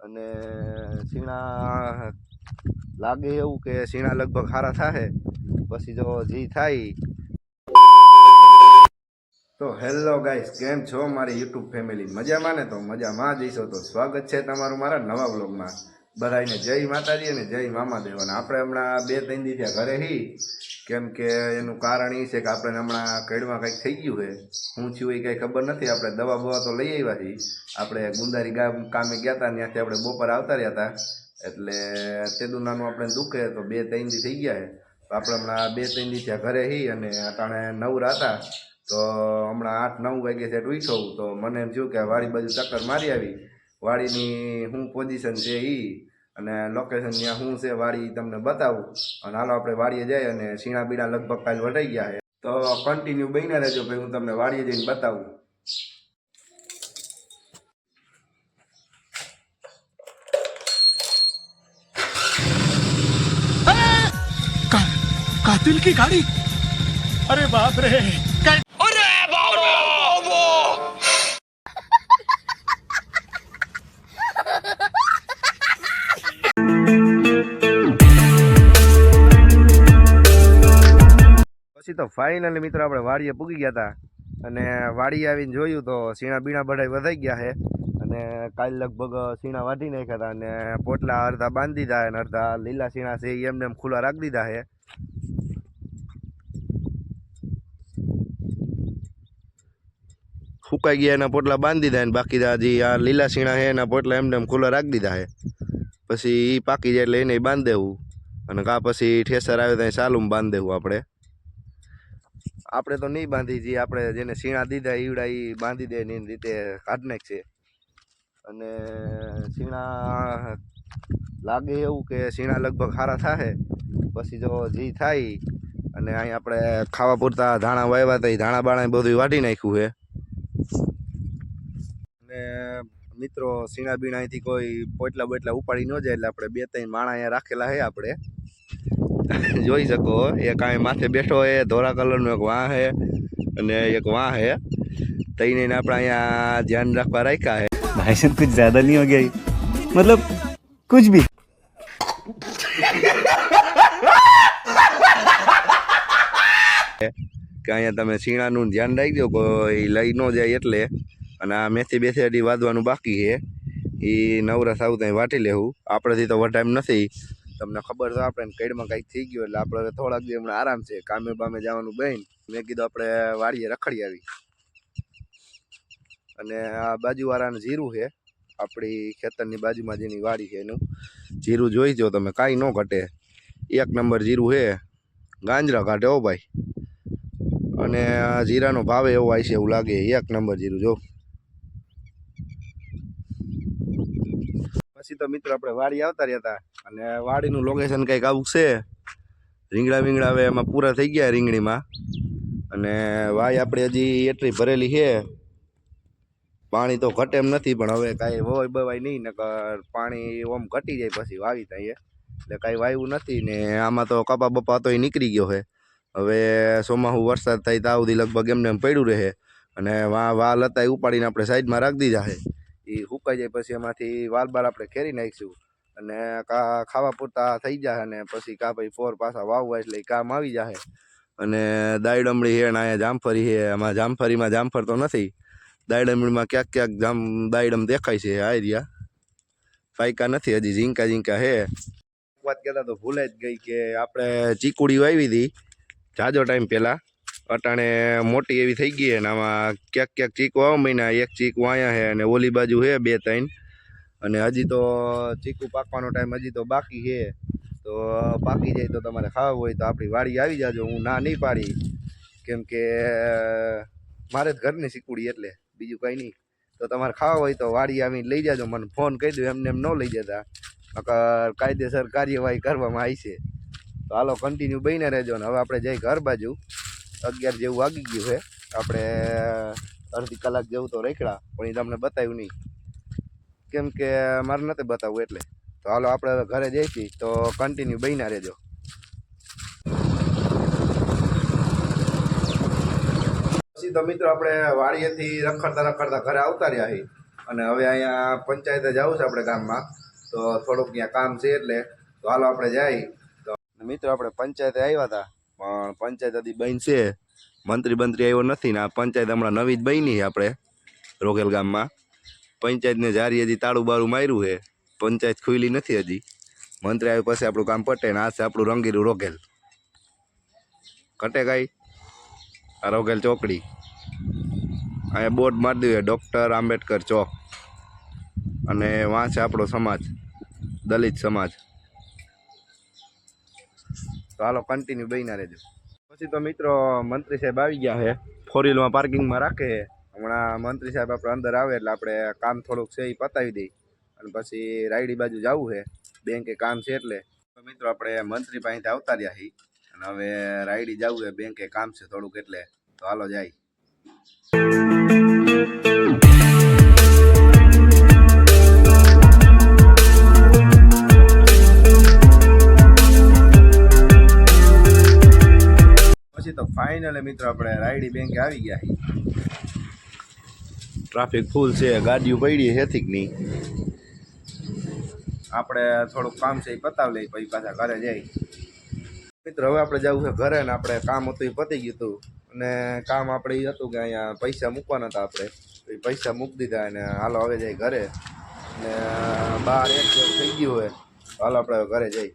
અને સીણા લાગે એવું કે સીણા લગભગ સારા થાય પછી જો જી થાય. તો હેલો ગાઈસ, કેમ છો મારી યુટ્યુબ ફેમિલી? મજામાં ને? તો મજામાં જઈશો તો સ્વાગત છે તમારું મારા નવા વ્લોગમાં. બધાને જય માતાજી અને જય મામાદેવ. અને આપણે હમણાં 2-3 દિવસ ઘરે હી, કેમ કે એનું કારણ એ છે કે આપણે હમણાં કેળમાં કંઈક થઈ ગયું છે. શું થયું એ કંઈ ખબર નથી. આપણે દવા બવા તો લઈ આવ્યા છીએ. આપણે ગુંદારી ગામ કામે ગયા હતા, ત્યાંથી આપણે બપોર આવતા રહ્યા હતા. એટલે તેદુનાનું આપણે દુખે તો 2-3 દિવસ થઈ ગયા છે. તો આપણે હમણાં 2-3 દિવસ ઘરે હી અને અટાણે નવરા હતા. તો હમણાં 8-9 વાગે સેટ ઉઠ્યો તો મને એમ થયું કે વાડી બાજુ ચક્કર મારી આવી. વાડીની શું પોઝિશન છે એ અને લોકેશન ત્યાં શું છે વાડી તમને બતાવું. અને હાલો આપણે વાડીએ જઈએ અને સીણા બીણા લગભગ કાલ વઢાઈ ગયા છે. તો કન્ટિન્યુ બન્યા રહેજો ભાઈ, હું તમને વાડીએ જઈને બતાવું. कातिल की गाड़ी, अरे बाप रे, अरे बाबा। પછી તો ફાઇનલી મિત્રો આપણે વાડીએ પૂગી ગયા હતા અને વાડીએ આવીને જોયું તો સીણા બીણા બધાય વધાઈ ગયા છે. અને કાલ લગભગ સીણા વાઢી નાખ્યા હતા અને પોટલા અડધા બાંધી દીધા અને અડધા લીલા સીણા છે એ એમને એમ ખુલ્લા રાખી દીધા છે. ફૂકાઈ ગયા એના પોટલા બાંધી દીધા અને બાકી હજી આ લીલા સીણા છે એના પોટલા એમને એમ ખુલ્લા રાખી દીધા છે. પછી એ પાકી જાય એટલે એને બાંધી દેવું અને કાં પછી ઠેસર આવે ત્યાં ચાલુમાં બાંધી દેવું. આપણે તો નહીં બાંધી, જે આપણે જેને સીણા દીધા ઈવડા એ બાંધી દે ને એની રીતે કાઢ નાખશે. અને સીણા લાગે એવું કે સીણા લગભગ સારા થાય પછી જો જી થાય. અને અહીં આપણે ખાવા પૂરતા ધાણા વાવ્યા હતા, એ ધાણા બાણા બધું વાઢી નાખ્યું છે. અને મિત્રો સીણા બીણા અહીંથી કોઈ પોટલા બોટલા ઉપાડી ન જાય એટલે આપણે 2-3 માણા અહીંયા રાખેલા છે. આપણે જોઈ શકો, એક અહીં માથે બેઠો હે, ધોળા કલરનો એક વાં હે અને એક વાં હે. તઈને આપણે અહીંયા ધ્યાન રાખવા રાખ્યા હે. भाई साहब कुछ ज्यादा नहीं हो गया? मतलब कुछ भी કે અહીંયા તમે સીણાનું ધ્યાન રાખજો, કોઈ લઈ ન જાય એટલે. અને આ મેથી બેથી હજી વાદવાનું બાકી છે, એ નવરા સાવ ત્યાં વાટી લેવું. આપણેથી તો વટાઈમ નથી, તમને ખબર તો આપણે કેડમાં કંઈક થઈ ગયું એટલે આપણે થોડાક દી હમણાં આરામ છે. કામે બામે જવાનું બહેન મેં કીધું આપણે વાડીએ રખડી આવી. અને આ બાજુવાળાનું જીરું છે, આપણી ખેતરની બાજુમાં જેની વાડી છે એનું જીરું જોઈ જો તમે, કાંઈ ન ઘટે. 1 નંબર જીરું છે, ગાંજરા કાઢે હો ભાઈ. અને આ જીરાનો ભાવ એવો આવી છે એવું લાગે. 1 નંબર જીરું જો. પછી તો મિત્રો આપણે વાડી આવતા રહ્યા હતા અને વાડીનું લોકેશન કંઈક આવું છે. રીંગણા વીંગણા હવે એમાં પૂરા થઈ ગયા રીંગણીમાં. અને વાય આપણે હજી એટલી ભરેલી છે, પાણી તો ઘટે એમ નથી. પણ હવે કાંઈ વવાય બવાય નહીં, નકર પાણી ઓમ ઘટી જાય પછી વાવી થાય એટલે કાંઈ વાવ્યું નથી. ને આમાં તો કપા બપા તો એ નીકળી ગયો છે. હવે ચોમાસું વરસાદ થાય ત્યાં સુધી લગભગ એમને એમ પડ્યું રહે. અને વાલ હતા એ ઉપાડીને આપણે સાઈડમાં રાખી દીધા છે. એ સુકાઈ જાય પછી એમાંથી વાલ બાલ આપણે ખેરી નાખીશું અને ખાવા પૂરતા થઈ જાય. અને પછી કાં ભાઈ ફોર પાછા વાવવા એટલે કામ આવી જાય. અને દાયડમડી છે ને અહીંયા જામફળી છે. આમાં જામફળીમાં જામફળ તો નથી, દાયડમડીમાં ક્યાંક ક્યાંક દાયડમ દેખાય છે. આ રહ્યા પાયકા નથી હજી, ઝીંકા ઝીંકા છે. વાત કહેતા તો ભૂલાઈ જ ગઈ કે આપણે ચીકુડી વાવી હતી જાજો ટાઈમ પહેલાં. અટાણે મોટી એવી થઈ ગઈ. અને આમાં ક્યાંક ક્યાંક ચીકુ આવા મહિના, એક ચીકુ અહીંયા છે અને ઓલી બાજુ છે 2-3. અને હજી તો ચીકુ પાકવાનો ટાઈમ હજી તો બાકી છે. તો પાકી જાય તો તમારે ખાવા હોય તો આપણી વાડી આવી જાજો. હું ના નહીં પાડી, કેમ કે મારે જ ઘરની ચીકુડી એટલે બીજું કંઈ નહીં. તો તમારે ખાવા હોય તો વાડી આવીને લઈ જાજો. મને ફોન કરી દો, એમને એમ ન લઈ જતા, નકર કાયદેસર કાર્યવાહી કરવામાં આવી છે. તો હાલો કન્ટિન્યુ બહીને રહેજો. ને હવે આપણે જઈ ઘર બાજુ. 11 જેવું વાગી ગયું છે. આપણે અડધી કલાક જેવું તો રેખડા, પણ એ તમને બતાવ્યું નહીં કેમ કે મારે નથી બતાવવું એટલે. તો હાલો આપણે હવે ઘરે જઈશી, તો કન્ટિન્યુ બહીને રહેજો. પછી તો મિત્રો આપણે વાડીએથી રખડતા રખડતા ઘરે આવતા રહ્યા છીએ. અને હવે અહીંયા પંચાયતે જવું છે આપણે ગામમાં, તો થોડુંક ત્યાં કામ છે એટલે તો હાલો આપણે જાય. તો મિત્રો આપણે પંચાયતે આવ્યા હતા, પણ પંચાયત હજી બંધ છે, મંત્રી આવ્યો નથી ને આ પંચાયત હમણાં નવી જ બની છે આપણે રોકેલ ગામમાં. પંચાયતને જારી હજી તાળું બાળું માર્યું છે, પંચાયત ખુલી નથી હજી. મંત્રી આવ્યા પછી આપણું કામ પટે ને આ છે આપણું રંગીલું રોકેલ. કટે કાંઈ આ રોકેલ ચોકડી, અહીંયા બોર્ડ મારી દીધું ડૉક્ટર આંબેડકર ચોક, અને વાં છે આપણો સમાજ, દલિત સમાજ. તો હાલો કન્ટિન્યુ બન્યા રહેજો. પછી તો મિત્રો મંત્રી સાહેબ આવી ગયા છે, 4 વ્હીલમાં પાર્કિંગમાં રાખે. હમણાં મંત્રી સાહેબ આપણે અંદર આવે એટલે આપણે કામ થોડુંક છે એ પતાવી દઈ અને પછી રાયડી બાજુ જવું છે, બેંકે કામ છે એટલે. તો મિત્રો આપણે મંત્રી પાસેથી આવતા રહ્યા છીએ અને હવે રાયડી જવું છે, બેંકે કામ છે થોડુંક એટલે. તો હાલો જાય. પછી તો ફાઇનલી મિત્રો આપણે રાયડી બેંકે આવી ગયા છીએ. ટ્રાફિક ફૂલ છે, ગાડીઓ પડી હેથિક નહીં. આપણે થોડુંક કામ છે એ પતાવી લઈએ પછી પાછા ઘરે જઈ. મિત્રો હવે આપણે જવું છે ઘરે ને આપણે કામ હતું એ પતી ગયું હતું અને કામ આપણે એ હતું કે અહીંયા પૈસા મૂકવાના હતા આપણે, તો એ પૈસા મૂકી દીધા અને હાલો હવે જઈ ઘરે. ને 12-1 જેવું થઈ ગયું હોય, હાલો આપણે ઘરે જઈ.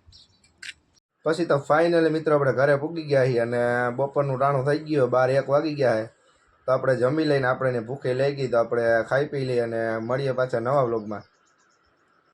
પછી તો ફાઇનલી મિત્રો આપણે ઘરે પૂગી ગયા છીએ અને બપોરનું ટાણું થઈ ગયું, 12-1 વાગી ગયા છે. તો આપણે જમી લઈને આપણે ભૂખે લઈ ગઈ, તો આપણે ખાઈ પી લઈએ અને મળીએ પાછા નવા વ્લોગમાં.